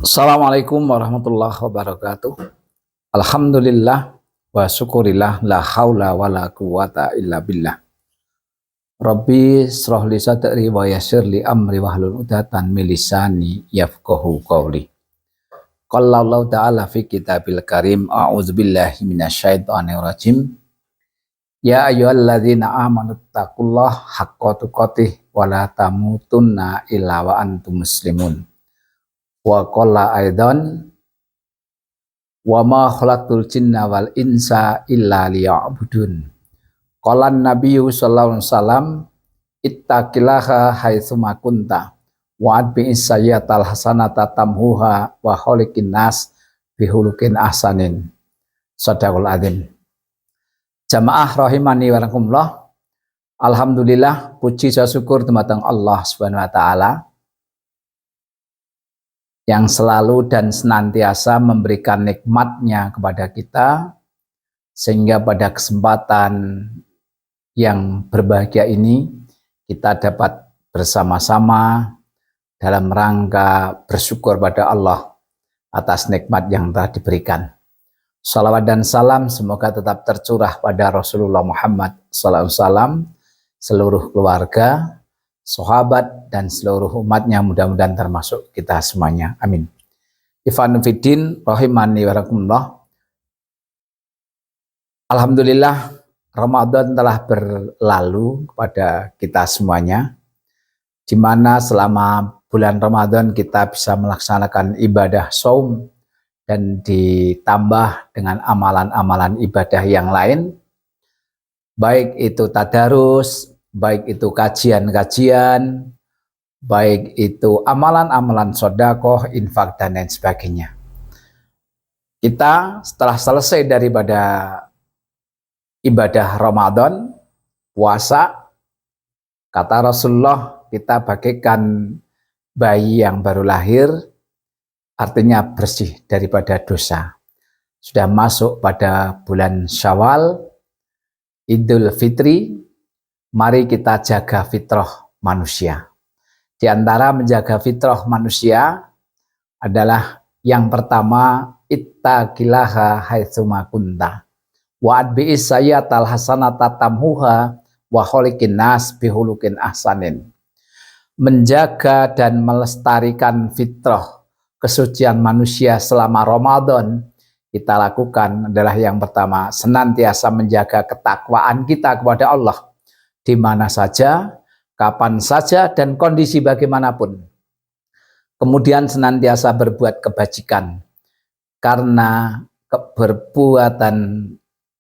Assalamualaikum warahmatullahi wabarakatuh. Alhamdulillah wa syukurillah la haula wa la quwata illa billah. Rabbi shrah li sadri wa yassir li amri wahlul 'uqdatam min lisani yafqahu qawli. Qala Allah ta'ala fi kitabil karim a'udzubillahi minasyaitonir rajim. Ya ayyuhalladzina amanu taqullaha haqqa tuqatih wa la tamutunna illa wa antum muslimun. Wa qala aidan wa ma khalaqtul jinna wal insa illa liya'budun. Qala nabiyyu sallallahu alaihi wasallam ittaqillaha haitsu ma kunta wa atbi'is sayyi'atal hasanata tamhuha wa khaliqin nas bihulukin ahsanin. Shadaqul adzim. Jamaah rahimani wa rahimakumullah. Alhamdulillah, puji dan syukur dumateng Allah Subhanahu wa taala yang selalu dan senantiasa memberikan nikmatnya kepada kita, sehingga pada kesempatan yang berbahagia ini kita dapat bersama-sama dalam rangka bersyukur pada Allah atas nikmat yang telah diberikan. Salawat dan salam semoga tetap tercurah pada Rasulullah Muhammad SAW, seluruh keluarga, sahabat, dan seluruh umatnya, mudah-mudahan termasuk kita semuanya. Amin. Ikhwan fiddin rahimani wa rahimakumullah. Alhamdulillah, Ramadan telah berlalu kepada kita semuanya, di mana selama bulan Ramadan kita bisa melaksanakan ibadah shaum dan ditambah dengan amalan-amalan ibadah yang lain, baik itu tadarus, baik itu kajian-kajian, baik itu amalan-amalan sedekah, infak, dan lain sebagainya. Kita setelah selesai daripada ibadah Ramadan, puasa, kata Rasulullah, kita bagaikan bayi yang baru lahir, artinya bersih daripada dosa. Sudah masuk pada bulan Syawal, Idul Fitri, mari kita jaga fitrah manusia. Di antara menjaga fitrah manusia adalah yang pertama, ittaqillaha haitsu ma kunta wa atbi'is sayyi'atal hasanata tamhuha wa khaliqin nas bihulukin ahsanin. Menjaga dan melestarikan fitrah kesucian manusia selama Ramadan kita lakukan adalah yang pertama, senantiasa menjaga ketakwaan kita kepada Allah di mana saja, kapan saja, dan kondisi bagaimanapun. Kemudian senantiasa berbuat kebajikan, karena berbuatan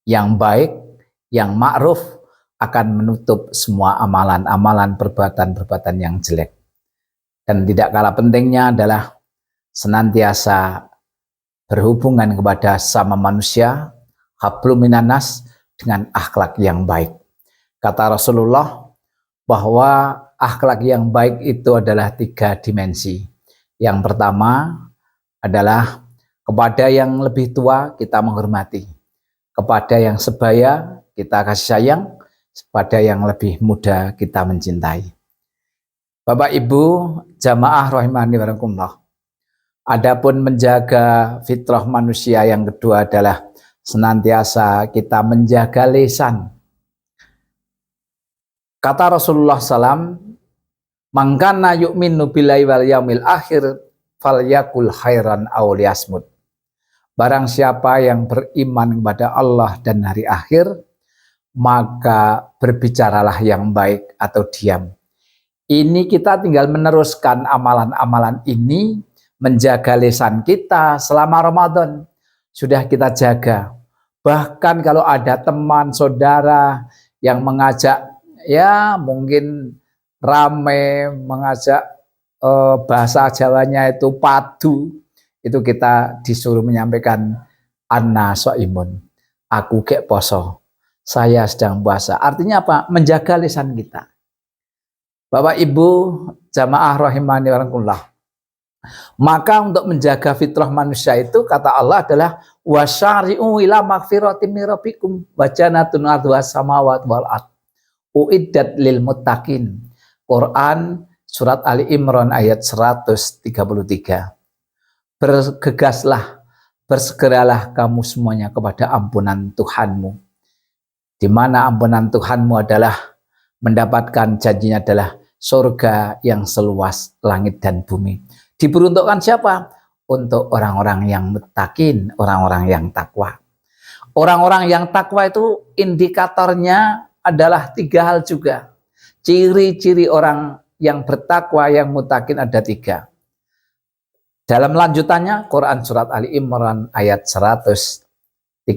yang baik, yang ma'ruf akan menutup semua amalan-amalan perbuatan-perbuatan yang jelek. Dan tidak kalah pentingnya adalah senantiasa berhubungan kepada sama manusia, hablum minanas, dengan akhlak yang baik. Kata Rasulullah bahwa akhlak yang baik itu adalah 3 dimensi. Yang pertama adalah kepada yang lebih tua kita menghormati, kepada yang sebaya kita kasih sayang, kepada yang lebih muda kita mencintai. Bapak Ibu jamaah rahimani wa rahimakumullah. Adapun menjaga fitrah manusia yang kedua adalah senantiasa kita menjaga lisan. Kata Rasulullah SAW, "Man kana yu'minu billahi wal yaumil akhir falyakul khairan aw liyasmut." Barang siapa yang beriman kepada Allah dan hari akhir, maka berbicaralah yang baik atau diam. Ini kita tinggal meneruskan amalan-amalan ini, menjaga lisan kita selama Ramadan. Sudah kita jaga. Bahkan kalau ada teman, saudara yang mengajak, ya mungkin rame, mengajak bahasa Jawanya itu padu, itu kita disuruh menyampaikan anna shaimun, aku kek poso, saya sedang puasa. Artinya apa? Menjaga lisan kita. Bapak Ibu jamaah rahimani wa rahimakumullah. Maka untuk menjaga fitrah manusia itu kata Allah adalah wasyari'u ila magfiratin min rabbikum wa jannatun 'arduhas samawati wal ardh uiddat lil muttaqin. Quran surat Ali Imran ayat 133. bergegaslah, bersegeralah kamu semuanya kepada ampunan Tuhanmu, di mana ampunan Tuhanmu adalah mendapatkan janjinya adalah surga yang seluas langit dan bumi. Diperuntukkan siapa? Untuk orang-orang yang muttaqin, orang-orang yang takwa. Orang-orang yang takwa itu indikatornya adalah 3 hal juga. Ciri-ciri orang yang bertakwa, yang muttaqin ada 3. Dalam lanjutannya, Quran Surat Ali Imran ayat 134.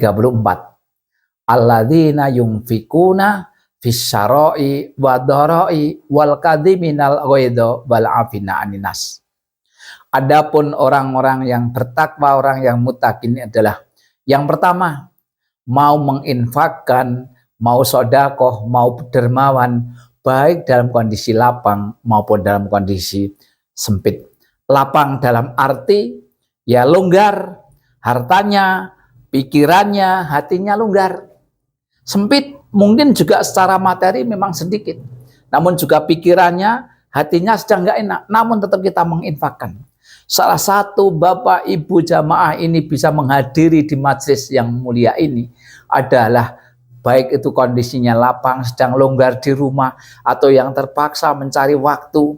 Alladzina yunfikuna fisyara'i wa dhara'i wal kadhiminal ghaidha wal afina aninas. Adapun orang-orang yang bertakwa, orang yang muttaqin adalah yang pertama, mau menginfakkan, mau sedekah, mau dermawan, baik dalam kondisi lapang maupun dalam kondisi sempit. Lapang dalam arti ya longgar, hartanya, pikirannya, hatinya longgar. Sempit mungkin juga secara materi memang sedikit, namun juga pikirannya, hatinya sedang nggak enak, namun tetap kita menginfakkan. Salah satu Bapak Ibu jamaah ini bisa menghadiri di majelis yang mulia ini adalah baik itu kondisinya lapang, sedang longgar di rumah, atau yang terpaksa mencari waktu,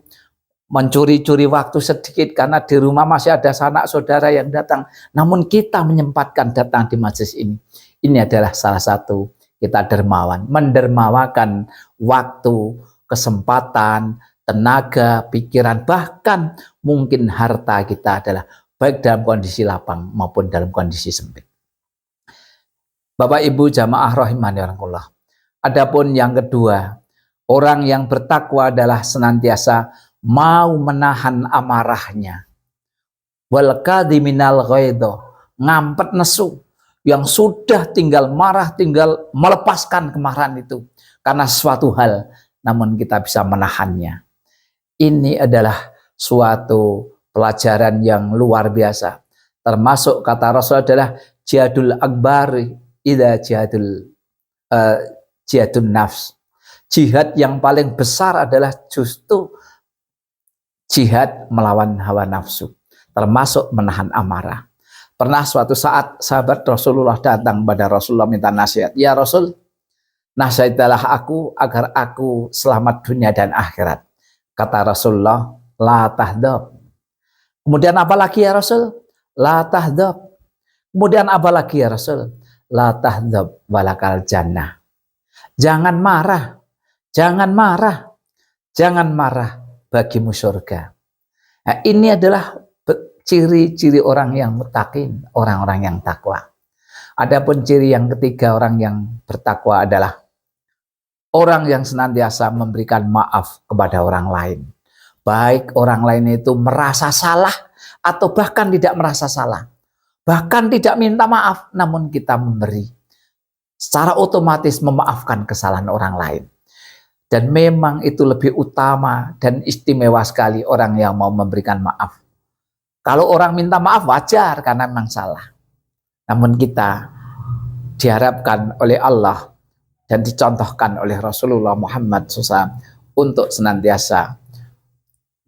mencuri-curi waktu sedikit karena di rumah masih ada sanak saudara yang datang, namun kita menyempatkan datang di majelis ini. Ini adalah salah satu kita dermawan, mendermawakan waktu, kesempatan, tenaga, pikiran, bahkan mungkin harta kita adalah baik dalam kondisi lapang maupun dalam kondisi sempit. Bapak Ibu jamaah rahimani Allah. Adapun yang kedua, orang yang bertakwa adalah senantiasa mau menahan amarahnya. Wal kadhiminal ghaidha, ngampet nesu, yang sudah tinggal marah, tinggal melepaskan kemarahan itu karena suatu hal, namun kita bisa menahannya. Ini adalah suatu pelajaran yang luar biasa. Termasuk kata Rasul adalah jihadul akbar ida jihadun nafs. Jihad yang paling besar adalah justru jihad melawan hawa nafsu, termasuk menahan amarah. Pernah suatu saat sahabat Rasulullah datang pada Rasulullah minta nasihat. Ya Rasul, nasihatilah aku agar aku selamat dunia dan akhirat. Kata Rasulullah, la tahdab. Kemudian apa lagi ya Rasul? La tahdab. Kemudian apa lagi ya Rasul? La tahdab walakal jannah. Jangan marah, jangan marah, jangan marah, bagimu surga. Nah, ini adalah ciri-ciri orang yang muttaqin, orang-orang yang takwa. Adapun ciri yang ketiga orang yang bertakwa adalah orang yang senantiasa memberikan maaf kepada orang lain. Baik orang lain itu merasa salah atau bahkan tidak merasa salah. Bahkan tidak minta maaf, namun kita memberi. Secara otomatis memaafkan kesalahan orang lain. Dan memang itu lebih utama dan istimewa sekali orang yang mau memberikan maaf. Kalau orang minta maaf wajar karena memang salah. Namun kita diharapkan oleh Allah dan dicontohkan oleh Rasulullah Muhammad SAW untuk senantiasa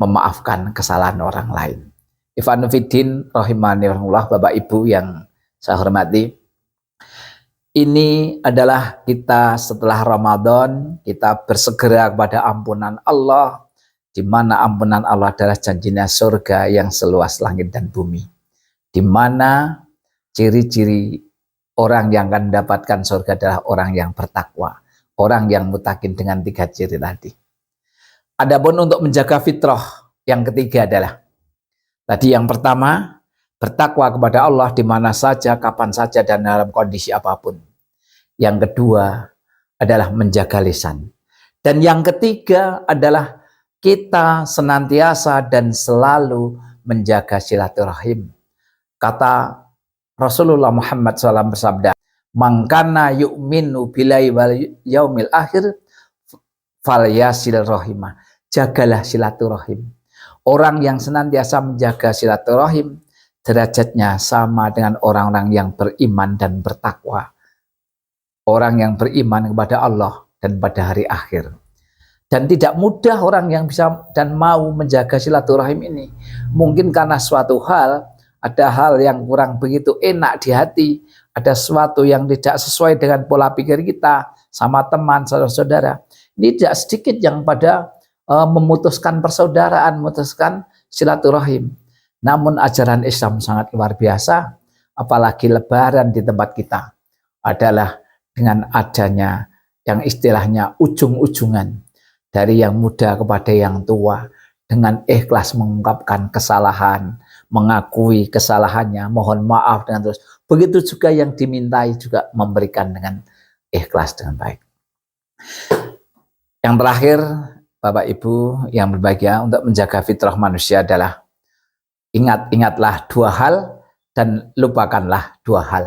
memaafkan kesalahan orang lain. Ikhwan Fiddin rahimani Allah, Bapak Ibu yang saya hormati. Ini adalah kita setelah Ramadan, kita bersegera kepada ampunan Allah, di mana ampunan Allah adalah janjinya surga yang seluas langit dan bumi. Di mana ciri-ciri orang yang akan mendapatkan surga adalah orang yang bertakwa, orang yang muttaqin dengan 3 ciri tadi. Adapun untuk menjaga fitrah, yang ketiga adalah tadi yang pertama, bertakwa kepada Allah di mana saja, kapan saja, dan dalam kondisi apapun. Yang kedua adalah menjaga lisan. Dan yang ketiga adalah kita senantiasa dan selalu menjaga silaturahim. Kata Rasulullah Muhammad SAW bersabda, "Man kana yu'minu billahi wal yaumil akhir falyasil rahimah." Jagalah silaturahim. Orang yang senantiasa menjaga silaturahim derajatnya sama dengan orang-orang yang beriman dan bertakwa. Orang yang beriman kepada Allah dan pada hari akhir. Dan tidak mudah orang yang bisa dan mau menjaga silaturahim ini. Mungkin karena suatu hal ada hal yang kurang begitu enak di hati, ada sesuatu yang tidak sesuai dengan pola pikir kita sama teman, saudara-saudara. Ini tidak sedikit yang pada memutuskan persaudaraan, memutuskan silaturahim. Namun ajaran Islam sangat luar biasa, apalagi lebaran di tempat kita adalah dengan adanya yang istilahnya ujung-ujungan dari yang muda kepada yang tua, dengan ikhlas mengungkapkan kesalahan, mengakui kesalahannya, mohon maaf dengan terus. Begitu juga yang dimintai juga memberikan dengan ikhlas dengan baik. Yang terakhir, Bapak Ibu yang berbahagia, untuk menjaga fitrah manusia adalah ingat-ingatlah dua hal dan lupakanlah dua hal.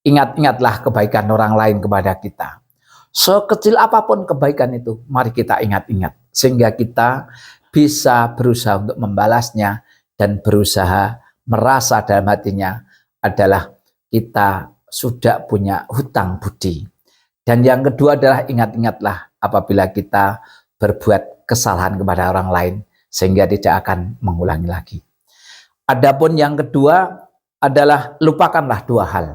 Ingat-ingatlah kebaikan orang lain kepada kita. Sekecil apapun kebaikan itu, mari kita ingat-ingat. Sehingga kita bisa berusaha untuk membalasnya dan berusaha merasa dalam hatinya adalah kita sudah punya hutang budi. Dan yang kedua adalah ingat-ingatlah apabila kita berbuat kesalahan kepada orang lain sehingga tidak akan mengulangi lagi. Adapun yang kedua adalah lupakanlah dua hal.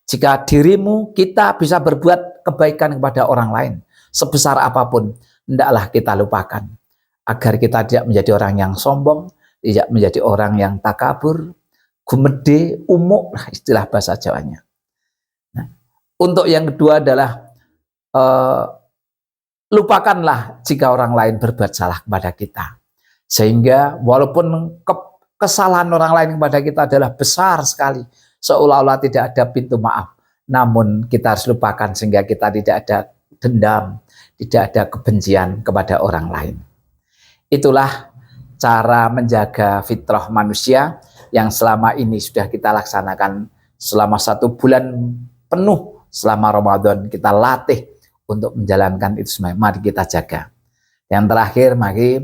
Jika dirimu kita bisa berbuat kebaikan kepada orang lain sebesar apapun, hendaklah kita lupakan agar kita tidak menjadi orang yang sombong, tidak menjadi orang yang takabur, gumede, umuk, istilah bahasa Jawanya. Nah, untuk yang kedua adalah lupakanlah jika orang lain berbuat salah kepada kita. Sehingga walaupun kesalahan orang lain kepada kita adalah besar sekali, seolah-olah tidak ada pintu maaf, namun kita harus lupakan sehingga kita tidak ada dendam, tidak ada kebencian kepada orang lain. Itulah cara menjaga fitrah manusia yang selama ini sudah kita laksanakan selama 1 bulan penuh selama Ramadan. Kita latih untuk menjalankan itu semua. Mari kita jaga. Yang terakhir, mari,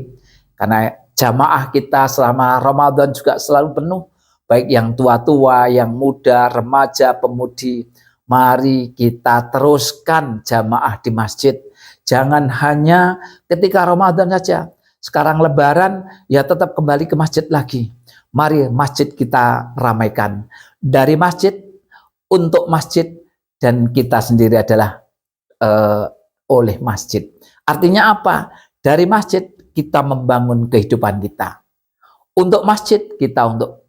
karena jamaah kita selama Ramadan juga selalu penuh, baik yang tua-tua, yang muda, remaja, pemudi, mari kita teruskan jamaah di masjid. Jangan hanya ketika Ramadan saja. Sekarang Lebaran, ya tetap kembali ke masjid lagi. Mari masjid kita ramaikan. Dari masjid, untuk masjid, dan kita sendiri adalah oleh masjid. Artinya apa? Dari masjid kita membangun kehidupan kita. Untuk masjid kita untuk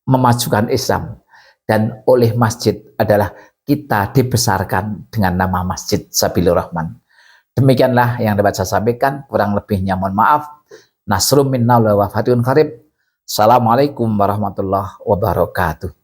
memajukan Islam. Dan oleh masjid adalah kita dibesarkan dengan nama Masjid Sabilur Rahman. Demikianlah yang dapat saya sampaikan. Kurang lebihnya mohon maaf. Nasrum minnallah wa fathun qarib. Assalamualaikum warahmatullahi wabarakatuh.